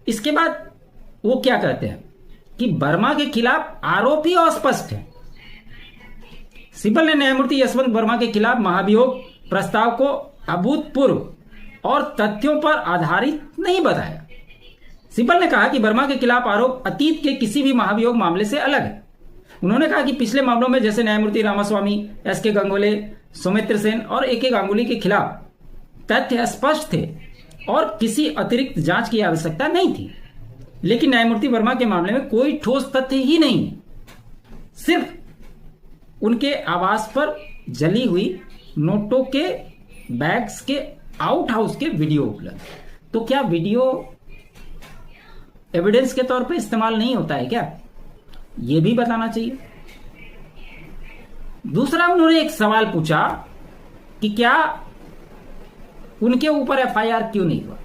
इसके बाद वो क्या कहते हैं कि वर्मा के खिलाफ आरोप ही अस्पष्ट है। सिब्बल ने न्यायमूर्ति यशवंत वर्मा के खिलाफ महाभियोग प्रस्ताव को अभूतपूर्व और तथ्यों पर आधारित नहीं बताया। सिब्बल ने कहा कि वर्मा के खिलाफ आरोप अतीत के किसी भी महाभियोग मामले से अलग है। उन्होंने कहा कि पिछले मामलों में जैसे न्यायमूर्ति रामास्वामी, एस.के. गंगोले, सौमित्र सेन और ए.के. गांगुली के खिलाफ तथ्य स्पष्ट थे और किसी अतिरिक्त जांच की आवश्यकता नहीं थी, लेकिन न्यायमूर्ति वर्मा के मामले में कोई ठोस तथ्य ही नहीं है। सिर्फ उनके आवास पर जली हुई नोटों के बैग्स के आउट हाउस के वीडियो उपलब्ध। तो क्या वीडियो एविडेंस के तौर पर इस्तेमाल नहीं होता है क्या? यह भी बताना चाहिए। दूसरा, उन्होंने एक सवाल पूछा कि क्या उनके ऊपर एफआईआर क्यों नहीं हुआ।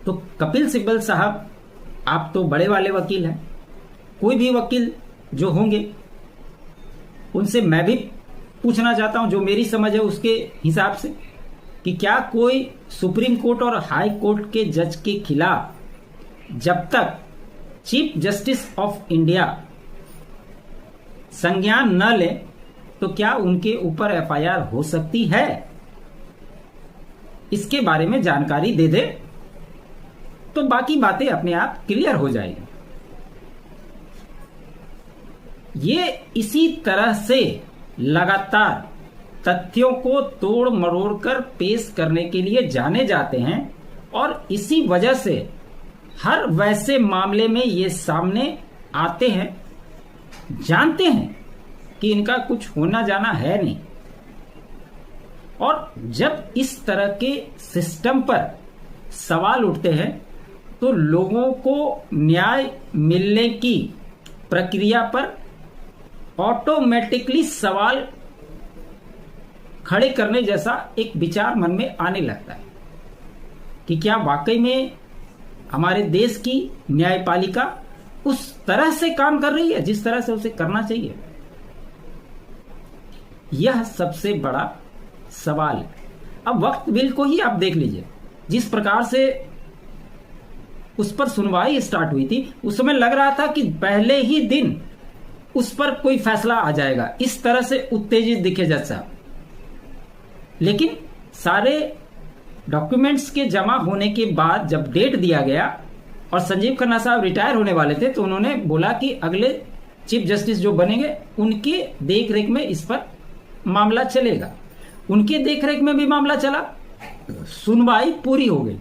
तो कपिल सिब्बल साहब, आप तो बड़े वाले वकील हैं, कोई भी वकील जो होंगे उनसे मैं भी पूछना चाहता हूं, जो मेरी समझ है उसके हिसाब से, कि क्या कोई सुप्रीम कोर्ट और हाई कोर्ट के जज के खिलाफ जब तक चीफ जस्टिस ऑफ इंडिया संज्ञान न ले तो क्या उनके ऊपर एफआईआर हो सकती है? इसके बारे में जानकारी दे दे तो बाकी बातें अपने आप क्लियर हो जाएगी। ये इसी तरह से लगातार तथ्यों को तोड़ मरोड़ कर पेश करने के लिए जाने जाते हैं और इसी वजह से हर वैसे मामले में ये सामने आते हैं, जानते हैं कि इनका कुछ होना जाना है नहीं। और जब इस तरह के सिस्टम पर सवाल उठते हैं तो लोगों को न्याय मिलने की प्रक्रिया पर ऑटोमेटिकली सवाल खड़े करने जैसा एक विचार मन में आने लगता है कि क्या वाकई में हमारे देश की न्यायपालिका उस तरह से काम कर रही है जिस तरह से उसे करना चाहिए। यह सबसे बड़ा सवाल है। अब वक्त बिल को ही आप देख लीजिए, जिस प्रकार से उस पर सुनवाई स्टार्ट हुई थी उस समय लग रहा था कि पहले ही दिन उस पर कोई फैसला आ जाएगा, इस तरह से उत्तेजित दिखे जज साहब। लेकिन सारे डॉक्यूमेंट्स के जमा होने के बाद जब डेट दिया गया और संजीव खन्ना साहब रिटायर होने वाले थे तो उन्होंने बोला कि अगले चीफ जस्टिस जो बनेंगे उनके देखरेख में इस पर मामला चलेगा। उनके देखरेख में भी मामला चला, सुनवाई पूरी हो गई।